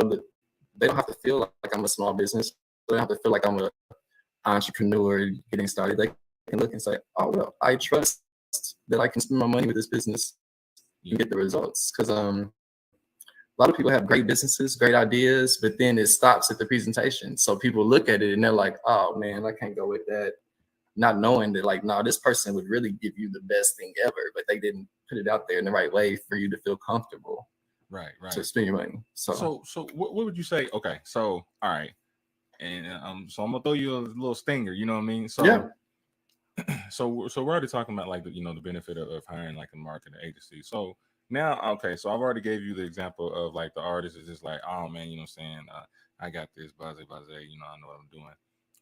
that they don't have to feel like I'm a small business. They don't have to feel like I'm an entrepreneur getting started. They can look and say, oh, well, I trust that I can spend my money with this business and get the results. Because a lot of people have great businesses, great ideas, but then it stops at the presentation. So people look at it and they're like, oh, man, I can't go with that. Not knowing that, like, no, this person would really give you the best thing ever, but they didn't put it out there in the right way for you to feel comfortable. Right. To spend your money. So what would you say? Okay, so all right, and so I'm gonna throw you a little stinger. You know what I mean? So yeah. so we're already talking about like the benefit of hiring like a marketing agency. So now, okay, so I've already gave you the example of like the artist is just like, oh man, what I'm saying, I got this, buzz, I know what I'm doing.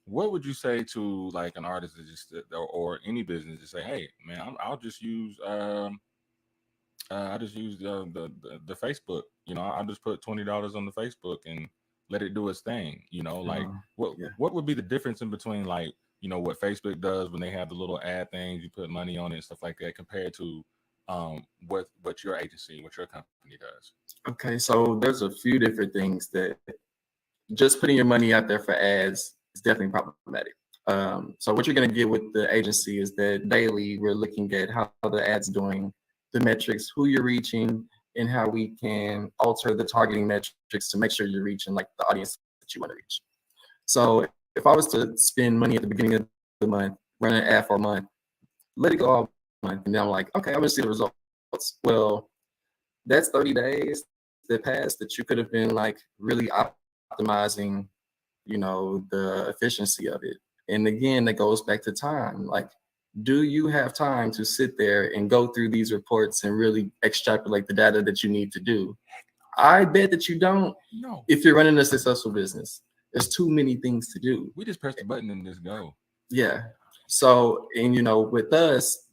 What would you say to like an artist that just or any business to say, hey man, I'll just use I just use the Facebook. I'll just put $20 on the Facebook and let it do its thing. Like what would be the difference in between like what Facebook does when they have the little ad things, you put money on it and stuff like that, compared to what your agency, what your company does? Okay, so there's a few different things that just putting your money out there for ads is definitely problematic. So what you're going to get with the agency is that daily we're looking at how the ad's doing, the metrics, who you're reaching, and how we can alter the targeting metrics to make sure you're reaching like the audience that you want to reach. So if I was to spend money at the beginning of the month, run an ad for a month, let it go all month, and then I'm like, okay, I'm going to see the results. Well, that's 30 days that passed that you could have been like really optimizing, the efficiency of it. And again, that goes back to time. Like, do you have time to sit there and go through these reports and really extrapolate the data that you need to do? I bet that you don't. No. If you're running a successful business, there's too many things to do. We just press the button and just go. Yeah. So, and with us,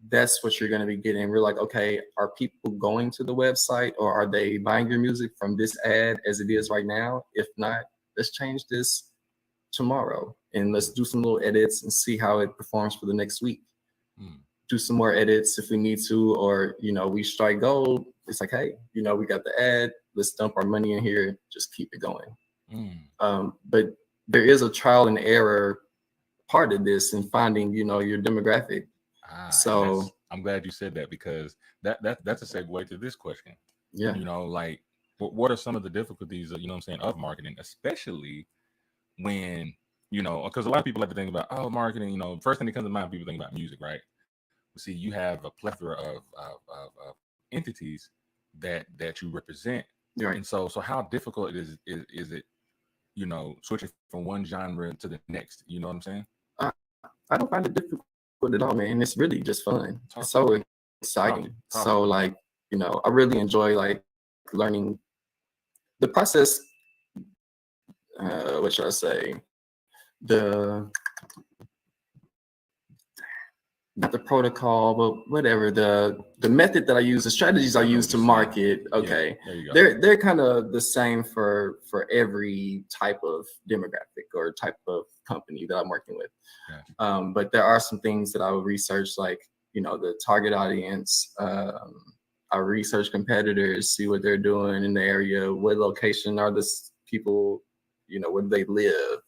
that's what you're going to be getting. We're like, okay, are people going to the website or are they buying your music from this ad as it is right now? If not, let's change this tomorrow and let's do some little edits and see how it performs for the next week. Do some more edits if we need to, or we strike gold. It's like, hey, we got the ad, let's dump our money in here, just keep it going. But there is a trial and error part of this in finding your demographic. So I'm glad you said that, because that's a segue to this question. Yeah. Like what are some of the difficulties of marketing, especially when because a lot of people like to think about marketing, first thing that comes to mind, people think about music, right? But see, you have a plethora of entities that you represent, right. And so how difficult is it switching from one genre to the next? You know what I'm saying? I don't find it difficult at all, man. It's really just fun. It's so exciting. So like, I really enjoy like learning the process. What should I say? Not the protocol, but whatever, the method that I use, the strategies I use to market. Okay. Yeah, there you go. They're kind of the same for every type of demographic or type of company that I'm working with. Yeah. But there are some things that I would research, like, the target audience. I research competitors, see what they're doing in the area, what location are the people, where do they live?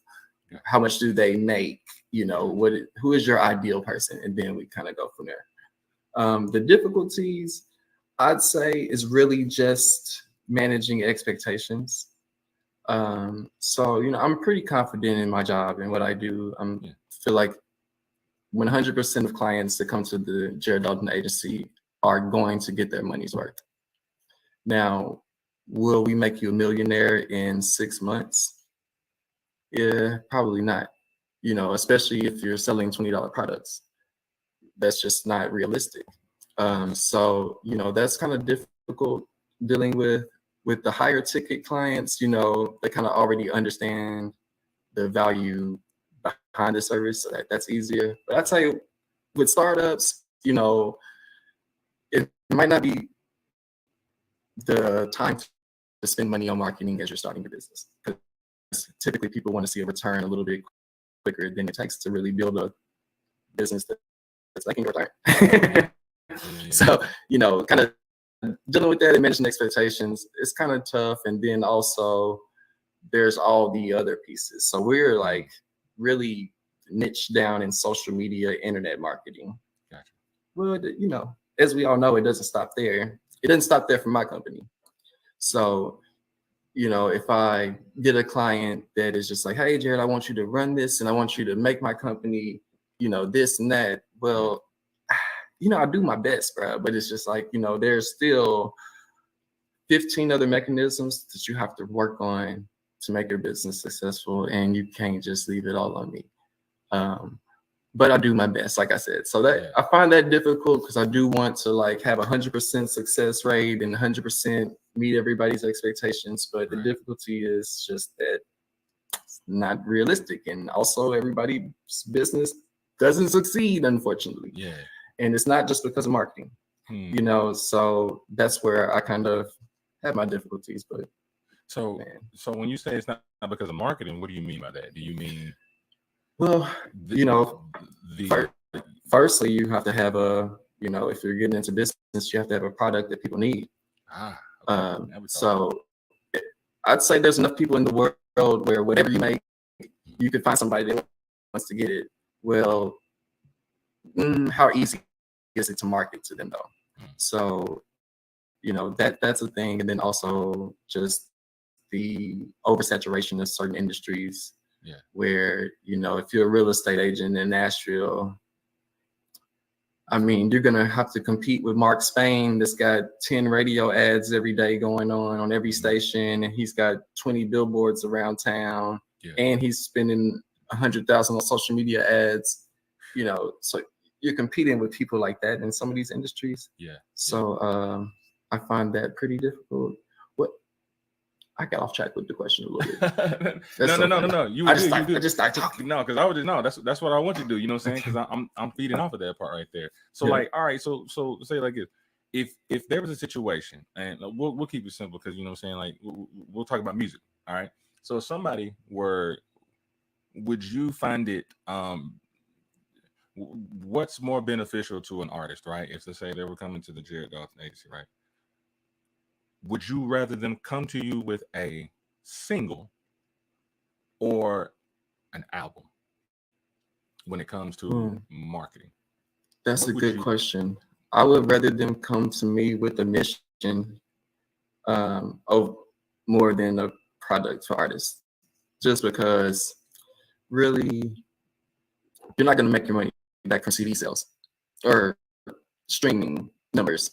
How much do they make? Who is your ideal person? And then we kind of go from there. The difficulties, I'd say, is really just managing expectations. So, I'm pretty confident in my job and what I do. Feel like 100% of clients that come to the Jared Dalton agency are going to get their money's worth. Now, will we make you a millionaire in 6 months? Yeah, probably not. Especially if you're selling $20 products, that's just not realistic. So, that's kind of difficult dealing with the higher ticket clients. They kind of already understand the value behind the service. So that's easier. But I'd say with startups, it might not be the time to spend money on marketing as you're starting your business. Because typically people want to see a return a little bit quicker than it takes to really build a business that's making a return. So, kind of dealing with that and managing expectations, it's kind of tough. And then also there's all the other pieces. So we're like really niche down in social media, internet marketing. Gotcha. Well, as we all know, it doesn't stop there. It doesn't stop there for my company. So, if I get a client that is just like, hey, Jared, I want you to run this and I want you to make my company, this and that. Well, I do my best, bro. But it's just like, there's still 15 other mechanisms that you have to work on to make your business successful. And you can't just leave it all on me. But I do my best, like I said. So that I find that difficult because I do want to like have 100% success rate and 100% meet everybody's expectations. But the difficulty is just that it's not realistic. And also everybody's business doesn't succeed, unfortunately. Yeah. And it's not just because of marketing, so that's where I kind of have my difficulties. But so when you say it's not because of marketing, what do you mean by that? Do you mean, well, firstly, you have to have if you're getting into business, you have to have a product that people need. So I'd say there's enough people in the world where whatever you make, you could find somebody that wants to get it. Well, how easy is it to market to them though? So, that's a thing. And then also just the oversaturation of certain industries. Yeah. Where, if you're a real estate agent in Nashville, I mean, you're going to have to compete with Mark Spain that's got 10 radio ads every day going on every station. And he's got 20 billboards around town. Yeah. And he's spending $100,000 on social media ads, so you're competing with people like that in some of these industries. Yeah. So I find that pretty difficult. I got off track with the question a little bit. No. You just started talking. No, because I was just that's what I want you to do. You know what I'm saying? Because I'm feeding off of that part right there. So like, all right, so say like this. If there was a situation, and we'll keep it simple because you know what I'm saying. Like we'll talk about music. All right. So if somebody would you find it what's more beneficial to an artist, right? If let's say they were coming to the Jared Dalton agency, right? Would you rather them come to you with a single or an album when it comes to marketing? That's a good question. I would rather them come to me with a mission of more than a product for artists. Just because really you're not going to make your money back from CD sales or streaming numbers.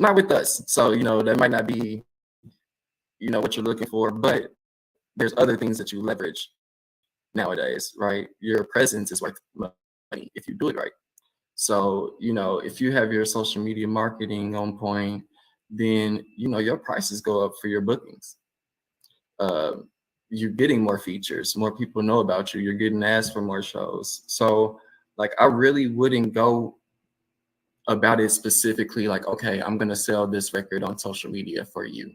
Not with us. So, that might not be, what you're looking for, but there's other things that you leverage nowadays, right? Your presence is worth money if you do it right. So, if you have your social media marketing on point, then, your prices go up for your bookings. You're getting more features, more people know about you, you're getting asked for more shows. So, like, I really wouldn't go about it specifically like, okay, I'm going to sell this record on social media for you.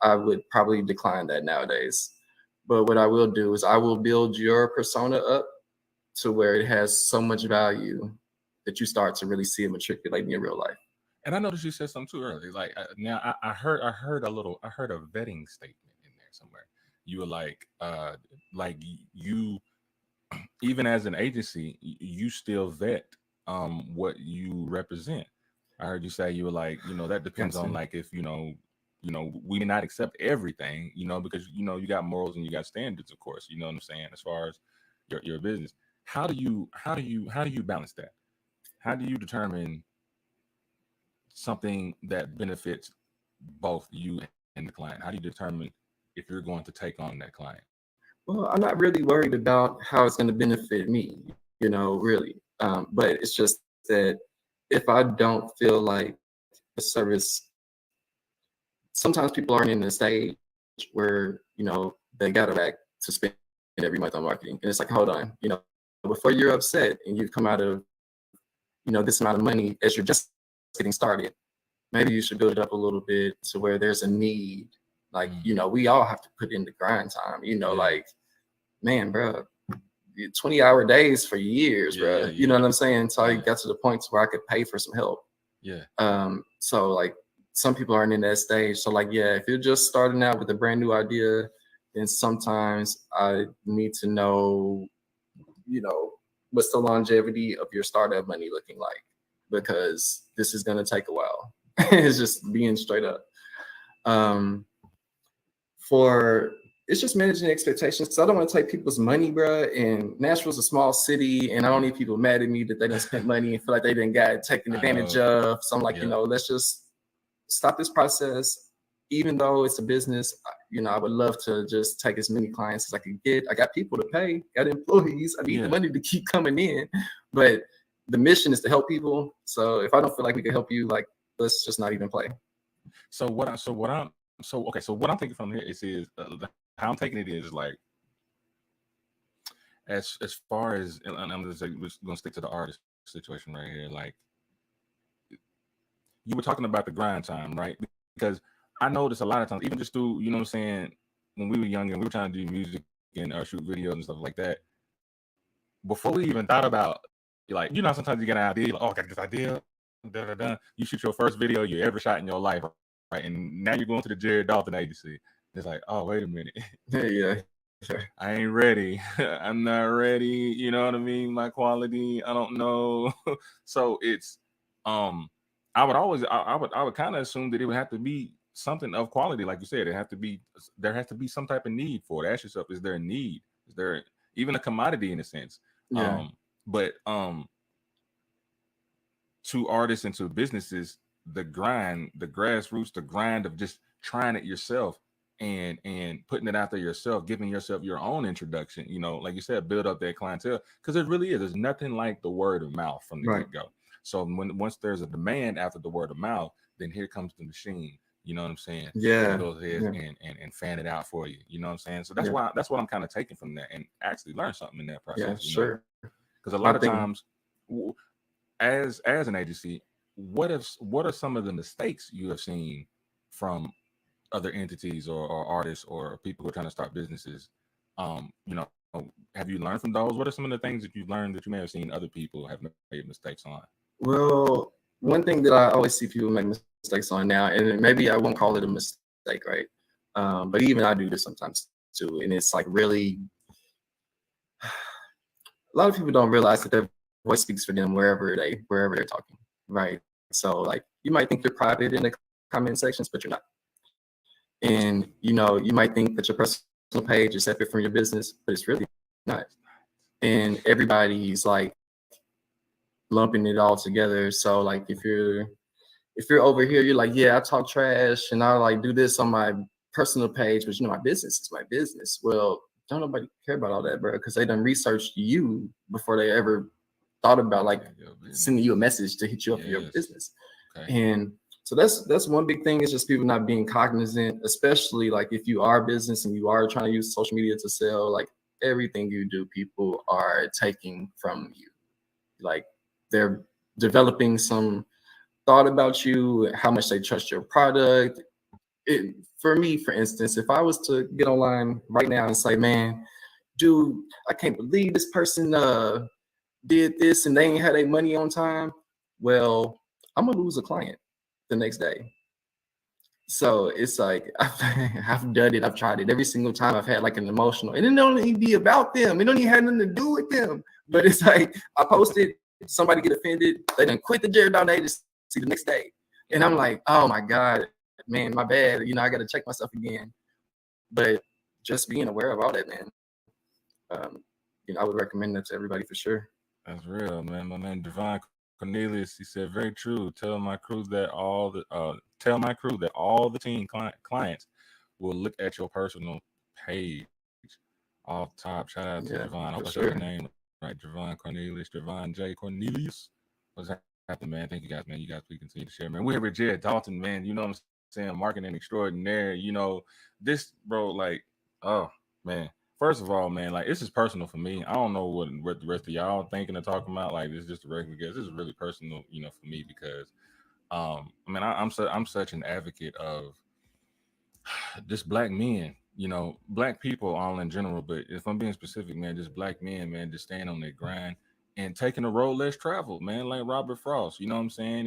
I would probably decline that nowadays. But what I will do is I will build your persona up to where it has so much value that you start to really see it matriculate in your real life. And I noticed you said something too early. Like now I heard a vetting statement in there somewhere. You were like you, even as an agency, you still vet what you represent. I heard you say you were like, that depends on like if we may not accept everything, because you got morals and you got standards, of course, you know what I'm saying, as far as your business. How do you balance that? How do you determine something that benefits both you and the client? How do you determine if you're going to take on that client? Well, I'm not really worried about how it's going to benefit me, really. But it's just that if I don't feel like the service, sometimes people aren't in the stage where, they got a back to spend every month on marketing. And it's like, hold on, before you're upset and you've come out of, this amount of money as you're just getting started, maybe you should build it up a little bit to where there's a need. Like, we all have to put in the grind time, like, man, bro, 20-hour days for years, bro. You know what I'm saying? So I got to the point where I could pay for some help. Yeah. So like some people aren't in that stage. So like, yeah, if you're just starting out with a brand new idea, then sometimes I need to know, what's the longevity of your startup money looking like? Because this is going to take a while. It's just being straight up. For it's just managing expectations, because I don't want to take people's money, bro. And Nashville's a small city, and I don't need people mad at me that they didn't spend money and feel like they didn't get taken advantage of. So I'm like, let's just stop this process. Even though it's a business, I would love to just take as many clients as I could get. I got people to pay, got employees. I need the money to keep coming in. But the mission is to help people. So if I don't feel like we can help you, like, let's just not even play. So what I'm thinking from here is how I'm taking it is like, as far as, and I'm just gonna stick to the artist situation right here. Like, you were talking about the grind time, right? Because I noticed a lot of times, even just through, you know what I'm saying, when we were younger and we were trying to do music and shoot videos and stuff like that, before we even thought about, like, sometimes you get an idea, like, oh, I got this idea, you shoot your first video you ever shot in your life, right? And now you're going to the Dalton agency. It's like, oh, wait a minute. Yeah. I ain't ready. I'm not ready. You know what I mean? My quality, I don't know. So it's, I would kind of assume that it would have to be something of quality. Like you said, there has to be some type of need for it. Ask yourself, is there a need? Is there even a commodity in a sense? Yeah. But to artists and to businesses, the grind, the grassroots, the grind of just trying it yourself and putting it out there yourself, giving yourself your own introduction, like you said, build up that clientele, because it really is. There's nothing like the word of mouth from the get-go. So once there's a demand after the word of mouth, then here comes the machine. You know what I'm saying? Yeah. It goes ahead and fan it out for you. You know what I'm saying? So that's what I'm kind of taking from that, and actually learn something in that process. Yeah, sure. Because a lot of times, as an agency, what are some of the mistakes you have seen from other entities or artists or people who are trying to start businesses? Have you learned from those? What are some of the things that you've learned that you may have seen other people have made mistakes on? Well, one thing that I always see people make mistakes on now, and maybe I won't call it a mistake, right? But even I do this sometimes too, and it's like really, a lot of people don't realize that their voice speaks for them wherever they're talking, right? So like, you might think you're private in the comment sections, but you're not. And you might think that your personal page is separate from your business, but it's really not. And everybody's like lumping it all together. So like, if you're over here, you're like, yeah, I talk trash and I like do this on my personal page, but my business is my business. Well, don't nobody care about all that, bro, because they done researched you before they ever thought about like sending you a message to hit you up for your business. And so that's one big thing, is just people not being cognizant, especially like if you are a business and you are trying to use social media to sell, like everything you do, people are taking from you. Like, they're developing some thought about you, how much they trust your product. For me, for instance, if I was to get online right now and say, man, dude, I can't believe this person did this and they ain't had their money on time, well, I'm gonna lose a client the next day. So it's like, I've done it. I've tried it every single time. I've had like an emotional, and it don't even be about them. It don't even have nothing to do with them. But it's like, I posted, somebody get offended, they done quit the Dalton agency the next day, and I'm like, oh my God, man, my bad. I got to check myself again. But just being aware of all that, man. I would recommend that to everybody for sure. That's real, man. My man Divine Cornelius, he said, very true. Tell my crew that all the team clients will look at your personal page off top. Shout out to Divine. I hope I said your name right. Divine Cornelius, Divine J. Cornelius. What's happening, man? Thank you guys, man. You guys, we continue to share, man. We're here with Jared Dalton, man. You know what I'm saying? Marketing extraordinaire. This, bro, like, oh, man. First of all, man, like, this is personal for me. I don't know what the rest of y'all thinking or talking about. Like, this is just a regular guest. This is really personal, for me, because, I'm such an advocate of just Black men, Black people all in general. But if I'm being specific, man, just Black men, man, just staying on their grind and taking a road less traveled, man, like Robert Frost. You know what I'm saying?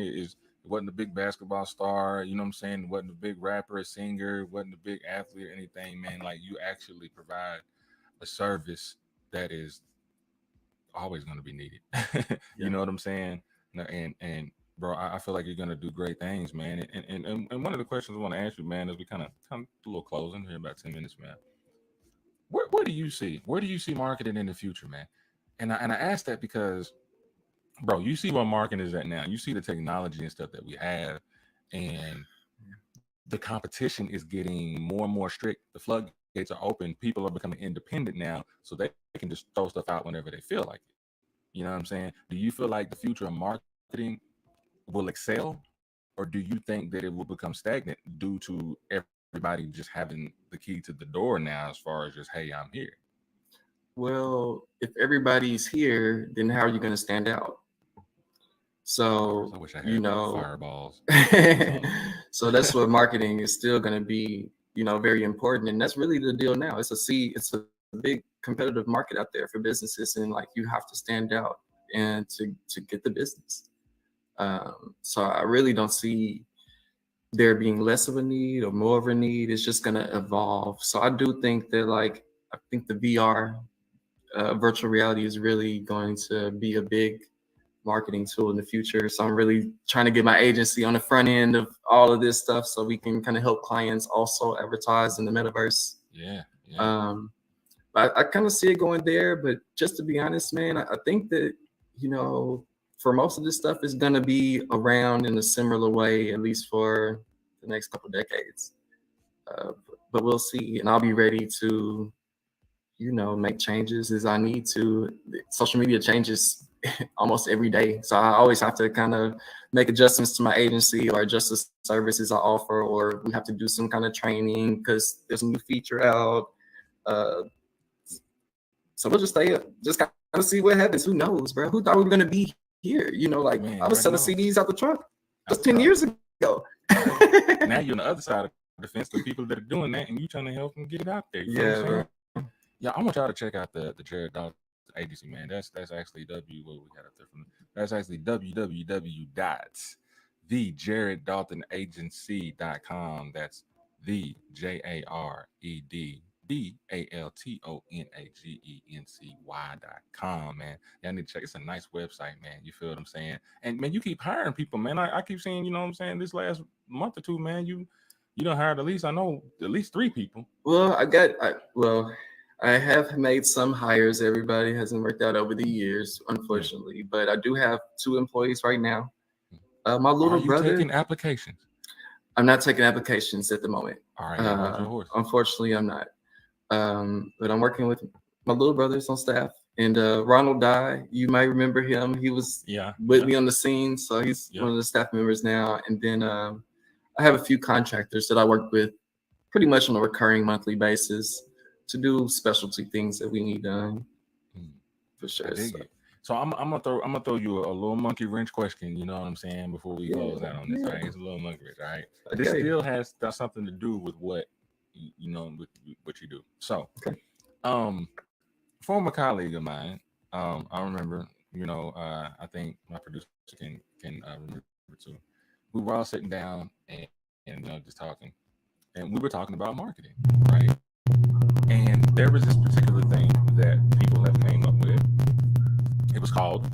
wasn't a big basketball star, you know what I'm saying? Wasn't a big rapper, a singer, wasn't a big athlete or anything, man. Like you actually provide a service that is always going to be needed. Yeah. You know what I'm saying? And bro, I feel like you're going to do great things, man. And one of the questions I want to ask you, man, is we kind of come a little closing here, about 10 minutes, man. Where do you see? Where do you see marketing in the future, man? And I ask that because, bro, you see where marketing is at now. You see the technology and stuff that we have, and the competition is getting more and more strict. The floodgates are open. People are becoming independent now, so they can just throw stuff out whenever they feel like it. You know what I'm saying? Do you feel like the future of marketing will excel, or do you think that it will become stagnant due to everybody just having the key to the door now, as far as just, hey, I'm here? Well, if everybody's here, then how are you going to stand out? So, I wish I you had know, fireballs. so that's what marketing is still going to be, very important. And that's really the deal now. It's a big competitive market out there for businesses. And like, you have to stand out and to get the business. So I really don't see there being less of a need or more of a need. It's just going to evolve. So I do think that I think the VR, virtual reality, is really going to be a big marketing tool in the future. So I'm really trying to get my agency on the front end of all of this stuff so we can kind of help clients also advertise in the metaverse. Yeah. But I kind of see it going there. But just to be honest, man, I think that, for most of this stuff is going to be around in a similar way, at least for the next couple decades. But we'll see. And I'll be ready to, make changes as I need to. Social media changes almost every day. So I always have to kind of make adjustments to my agency or adjust the services I offer, or we have to do some kind of training because there's a new feature out. Uh, so we'll just kind of see what happens. Who knows, bro? Who thought we were going to be here? Man, I was selling CDs out the trunk just 10 years ago. Now you're on the other side of the fence, the people that are doing that, and you trying to help them get it out there. You know what I'm saying? Yeah, I want y'all to check out the Jared Dalton agency, man. That's actually what we got up there from. That's actually www.thejareddaltonagency.com. That's the JaredDaltonagency.com, man. Y'all need to check. It's a nice website, man. You feel what I'm saying? And man, you keep hiring people, man. I keep seeing, you know what I'm saying, this last month or two, man, you done hired at least 3 people. Well, I have made some hires. Everybody hasn't worked out over the years, unfortunately. But I do have 2 employees right now. My little brother. Taking applications? I'm not taking applications at the moment. All right, hold your horse. Unfortunately, I'm not. But I'm working with my little brothers on staff. And Ronald Dye, you might remember him. He was with me on the scene, so he's one of the staff members now. And then I have a few contractors that I work with pretty much on a recurring monthly basis to do specialty things that we need done. For sure. So I'm gonna throw you a little monkey wrench question. You know what I'm saying? Before we close out on this, all right? It's a little monkey wrench, all right? Okay. This still has something to do with what with what you do. So, former colleague of mine, I remember, I think my producer can remember too. We were all sitting down and just talking, and we were talking about marketing, right? And there was this particular thing that people have came up with. It was called,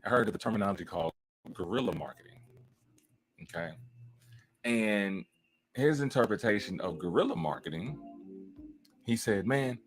I heard of the terminology called guerrilla marketing. Okay. And his interpretation of guerrilla marketing, he said, man,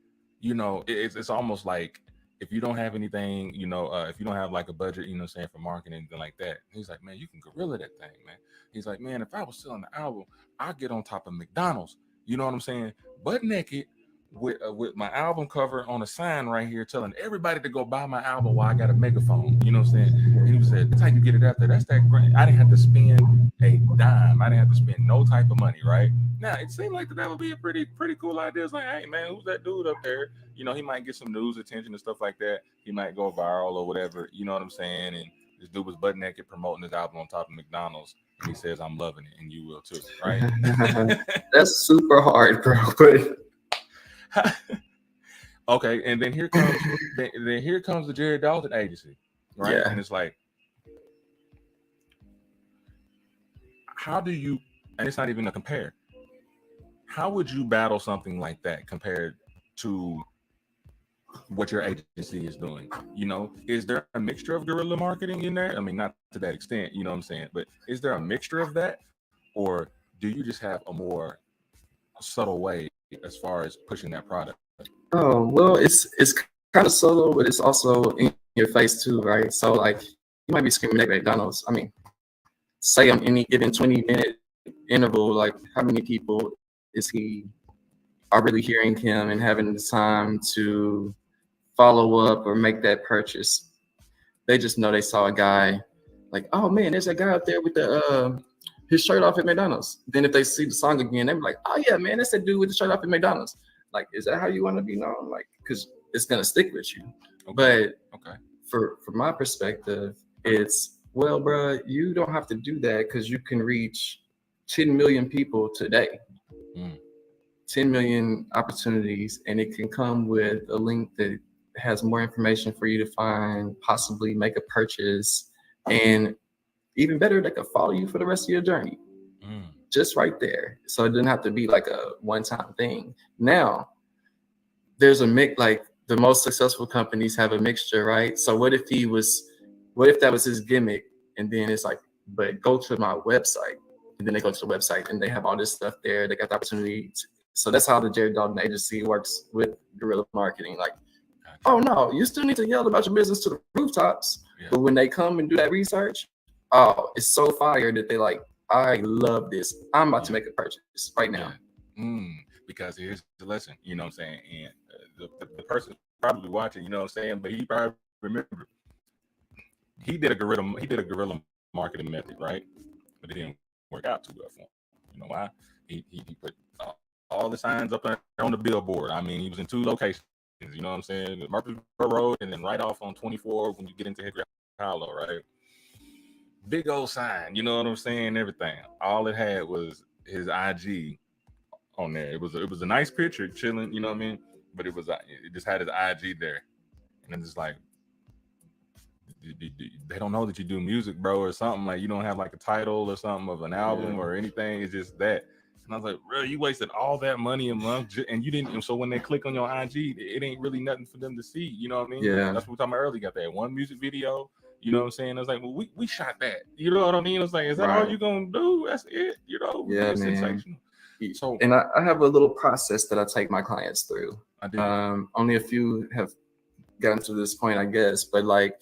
it's almost like if you don't have anything, if you don't have like a budget, for marketing, anything like that. He's like, man, you can guerrilla that thing, man. He's like, man, if I was selling the album, I'd get on top of McDonald's. You know what I'm saying? Butt naked with my album cover on a sign right here telling everybody to go buy my album while I got a megaphone. You know what I'm saying? And he said, that's how you get it out there. That's that grant. I didn't have to spend a dime. I didn't have to spend no type of money, right? Now, it seemed like that would be a pretty cool idea. It's like, hey, man, who's that dude up there? He might get some news attention and stuff like that. He might go viral or whatever. You know what I'm saying? And this dude was butt naked promoting his album on top of McDonald's. And he says, I'm loving it. And you will too, right? That's super hard, bro. But okay, and then here comes the Jared Dalton agency, right? Yeah. And it's like, how do you, and it's not even a compare, how would you battle something like that compared to what your agency is doing? You know, is there a mixture of guerrilla marketing in there? I mean, not to that extent, you know what I'm saying, but is there a mixture of that, or do you just have a more subtle way as far as pushing that product? Oh, well, it's kind of subtle, but it's also in your face too, right? So like you might be screaming at McDonald's. I mean, say on any given 20-minute interval, like how many people is he are really hearing him and having the time to follow up or make that purchase? They just know they saw a guy like, oh man, there's a guy out there with the his shirt off at McDonald's. Then if they see the song again, they're like, oh yeah, man, that's that dude with the shirt off at McDonald's. Like, is that how you want to be known? Like, because it's gonna stick with you. Okay. But Okay. from my perspective, it's well, bro, you don't have to do that because you can reach 10 million people today. 10 million opportunities, and it can come with a link that has more information for you to find, possibly make a purchase, and even better, they could follow you for the rest of your journey. Just right there. So it doesn't have to be like a one-time thing. Now, there's a mix, like the most successful companies have a mixture, right? So what if that was his gimmick, and then it's like, but go to my website, and then they go to the website and they have all this stuff there. They got the opportunity so that's how the Jared Dalton agency works with guerrilla marketing. Like, oh no, you still need to yell about your business to the rooftops. Yeah. But when they come and do that research, oh, it's so fire that they're like, I love this. I'm about to make a purchase right now. Because here's the lesson, you know what I'm saying? And the person probably watching, you know what I'm saying, but he probably remember he did a guerrilla marketing method, right? But it didn't work out too well for him. You know why? He put all the signs up on the billboard. I mean, he was in 2 locations, you know what I'm saying? Murfreesboro Road and then right off on 24 when you get into Hickory Hollow, right? Big old sign, you know what I'm saying? Everything. All it had was his IG on there. It was a nice picture, chilling, you know what I mean? But it just had his IG there. And I'm just like, they don't know that you do music, bro, or something. Like you don't have like a title or something of an album or anything. It's just that. And I was like, bro, you wasted all that money a month and you didn't. So when they click on your IG, it ain't really nothing for them to see. You know what I mean? Yeah. That's what we talking about earlier. Got that one music video. You know what I'm saying? I was like, well, we shot that. You know what I mean? I was like, is that all you gonna do? That's it. You know? Yeah, man. Sensational. So, and I have a little process that I take my clients through. I do. Only a few have gotten to this point, I guess, but like,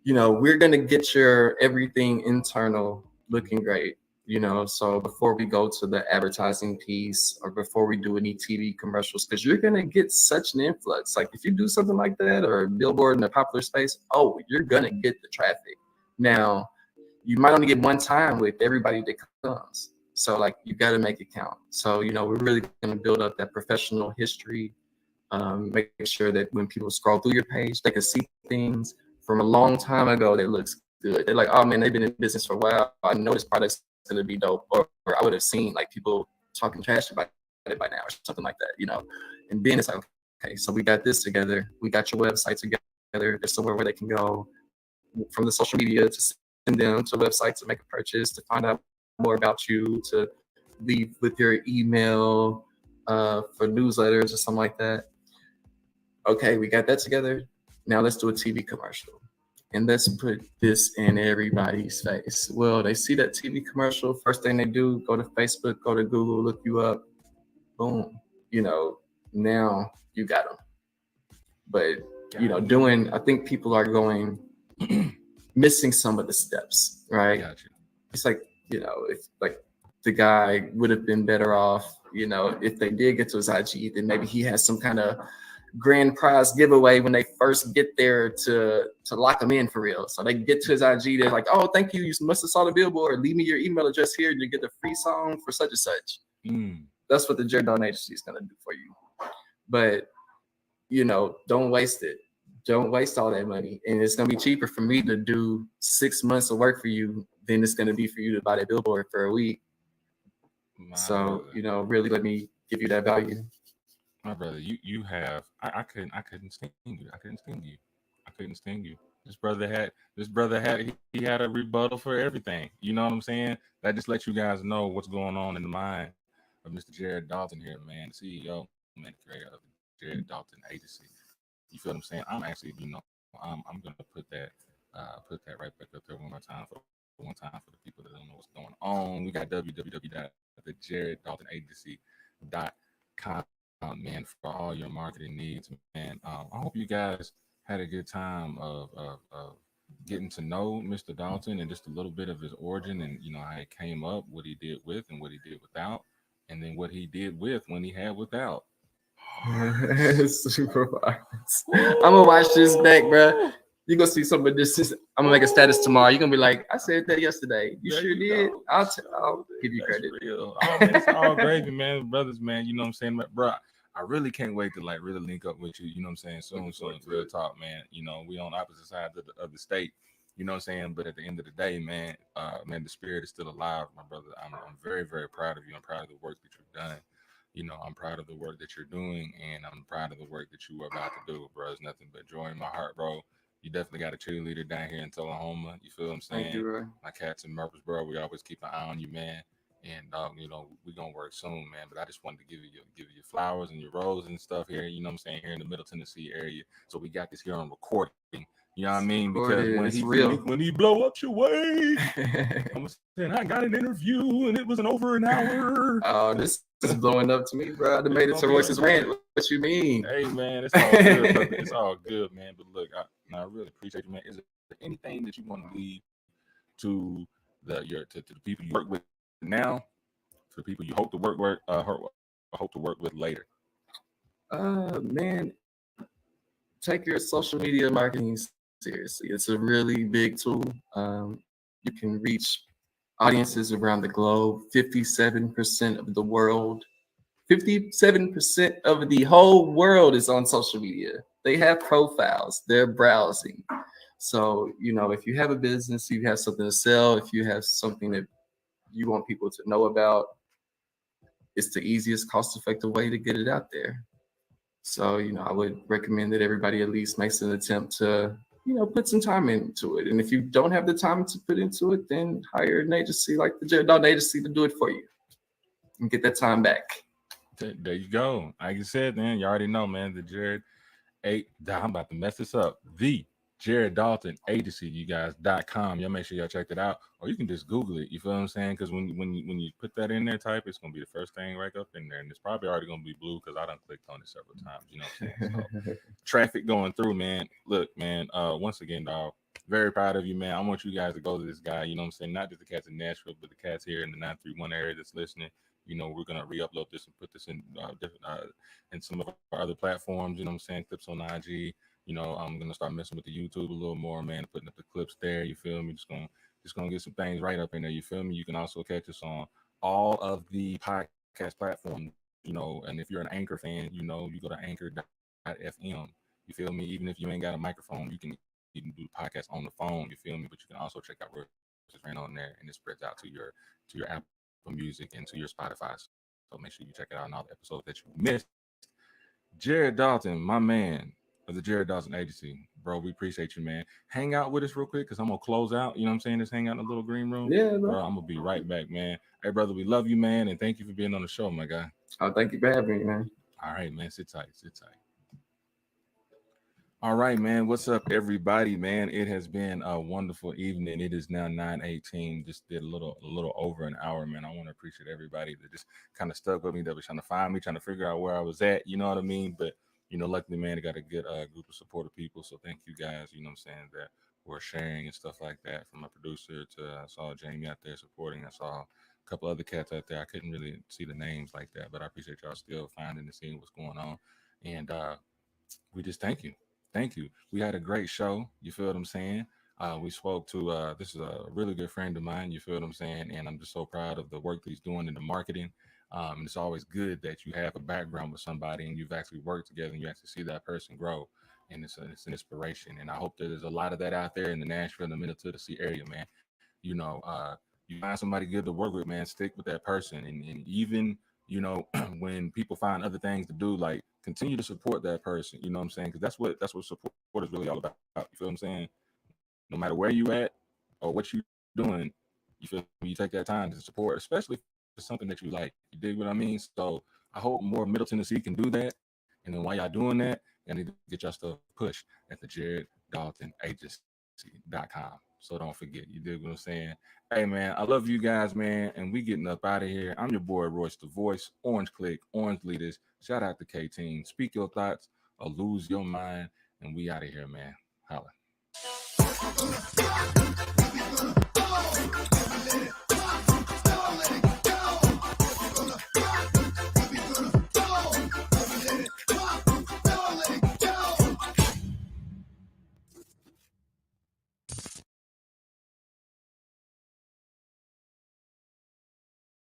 you know, we're gonna get your everything internal looking great. You know, so before we go to the advertising piece or before we do any TV commercials, because you're gonna get such an influx. Like if you do something like that or a billboard in a popular space, oh, you're gonna get the traffic. Now, you might only get one time with everybody that comes. So like you got to make it count. So, you know, we're really going to build up that professional history, make sure that when people scroll through your page, they can see things from a long time ago that looks good. They're like, oh man, they've been in business for a while. I know this product's going to be dope. Or I would have seen like people talking trash about it by now or something like that, you know? And then it's like, okay, so we got this together. We got your website together. There's somewhere where they can go from the social media to send them to a website to make a purchase, to find out more about you, to leave with your email for newsletters or something like that. Okay, we got that together. Now let's do a TV commercial. And let's put this in everybody's face. Well, they see that TV commercial. First thing they do, go to Facebook, go to Google, look you up. Boom. You know, now you got them. But, you know, I think people are going, missing some of the steps, right? Gotcha. It's like, you know, if like the guy would have been better off, you know, if they did get to his IG, then maybe he has some kind of grand prize giveaway when they first get there to lock them in for real. So they get to his IG, they're like, oh, thank you. You must have saw the billboard. Leave me your email address here and you get the free song for such and such. That's what the Jared Dalton agency is going to do for you. But, you know, don't waste it. Don't waste all that money. And it's going to be cheaper for me to do 6 months of work for you than it's going to be for you to buy that billboard for a week. So, you know, really let me give you that value. My brother, you have, I couldn't sting you. I couldn't sting you. This brother had he had a rebuttal for everything. You know what I'm saying? That just lets you guys know what's going on in the mind of Mr. Jared Dalton here, man, the CEO, man, the creator of the Jared Dalton Agency. You feel what I'm saying? I'm actually, I'm gonna put that right back up there one more time for the people that don't know what's going on. We got www.thejareddaltonagency.com, man, for all your marketing needs, man. I hope you guys had a good time of getting to know Mr. Dalton and just a little bit of his origin and how he came up, what he did with and what he did without, and then what he did with when he had without. Super violence. I'm gonna watch this back, bro. You gonna see some of this. I'm gonna make a status tomorrow. You're gonna be like, I said that yesterday. You There sure you did. go. I'll give you That's credit. real. Oh, man, it's all gravy, man. Brothers, man. You know what I'm saying, bro? I really can't wait to like really link up with you. You know what I'm saying? Soon, real talk, man. We on opposite sides of the state. You know what I'm saying? But at the end of the day, man, the spirit is still alive, my brother. I'm very, very proud of you. I'm proud of the work that you've done. I'm proud of the work that you're doing, and I'm proud of the work that you are about to do, bro. It's nothing but joy in my heart, bro. You definitely got a cheerleader down here in Tullahoma. You feel what I'm saying? Thank you, bro. My cats in Murfreesboro, we always keep an eye on you, man. And we're gonna work soon, man. But I just wanted to give you flowers and your roses and stuff here. You know what I'm saying? Here in the Middle Tennessee area. So we got this here on recording. You know what I mean? Because when he blow up your way, I'm saying I got an interview and it was over an hour. Oh, this is blowing up to me, bro. I made it to Royce's Rant. What you mean? Hey, man, it's all good, brother. It's all good, man. But look, I really appreciate you, man. Is there anything that you want to leave to to the people you work with now, to the people you hope to hope to work with later? Man, take your social media marketing seriously. It's a really big tool. You can reach audiences around the globe. 57% of the world, 57% of the whole world is on social media. They have profiles, they're browsing. So, if you have a business, you have something to sell, if you have something that you want people to know about, it's the easiest cost-effective way to get it out there. So, I would recommend that everybody at least makes an attempt to, put some time into it. And if you don't have the time to put into it, then hire an agency like the Jared Dalton Agency to do it for you and get that time back. There you go. Like you said, man, you already know, man. The Jared I'm about to mess this up. The Jared Dalton Agency, you guys.com. Y'all make sure y'all check that out. Or you can just Google it. You feel what I'm saying? Because when you put that in there, type, it's gonna be the first thing right up in there. And it's probably already gonna be blue because I done clicked on it several times. You know what I'm saying? So traffic going through, man. Look, man, once again, dog, very proud of you, man. I want you guys to go to this guy, you know what I'm saying? Not just the cats in Nashville, but the cats here in the 931 area that's listening. We're gonna re-upload this and put this in different in some of our other platforms. You know what I'm saying? Clips on IG. I'm gonna start messing with the YouTube a little more, man. Putting up the clips there. You feel me? Just gonna get some things right up in there. You feel me? You can also catch us on all of the podcast platforms. And if you're an Anchor fan, you go to anchor.fm. You feel me? Even if you ain't got a microphone, you can do the podcast on the phone. You feel me? But you can also check out Royce Rant on there, and it spreads out to your Apple Music and to your Spotify. So make sure you check it out on all the episodes that you missed. Jared Dalton, my man of the Jared Dalton Agency, bro, we appreciate you, man. Hang out with us real quick because I'm gonna close out. You know what I'm saying? Just hang out in the little green room. Yeah, bro. I'm gonna be right back, man. Hey, brother, we love you, man, and thank you for being on the show, my guy. Oh, thank you for having me, man. All right, man. Sit tight. All right, man. What's up, everybody, man? It has been a wonderful evening. It is now 9:18. Just did a little over an hour, man. I want to appreciate everybody that just kind of stuck with me, that was trying to find me, trying to figure out where I was at. You know what I mean? But luckily, man, I got a good group of supportive people. So thank you guys. You know what I'm saying, that were sharing and stuff like that. From my producer to I saw Jamie out there supporting. I saw a couple other cats out there. I couldn't really see the names like that, but I appreciate y'all still finding and seeing what's going on. And we just thank you. Thank you. We had a great show. You feel what I'm saying? We spoke to this is a really good friend of mine. You feel what I'm saying? And I'm just so proud of the work that he's doing in the marketing. And it's always good that you have a background with somebody and you've actually worked together and you actually see that person grow. And it's an inspiration. And I hope that there's a lot of that out there in the Nashville and the Middle Tennessee area, man. You find somebody good to work with, man. Stick with that person. And even when people find other things to do, like continue to support that person. You know what I'm saying? Because that's what support is really all about. You feel what I'm saying? no matter where you at or what you doing, you feel me, you take that time to support, especially if it's something that you like. You dig what I mean? So I hope more Middle Tennessee can do that. And then while y'all doing that, y'all need to get your stuff pushed at the JaredDaltonAgency.com. So don't forget, you dig what I'm saying? Hey man, I love you guys, man, and we getting up out of here. I'm your boy Royce the Voice, Orange Click, Orange Leaders. Shout out to K-Team. Speak your thoughts or lose your mind, and we out of here, man. Holla.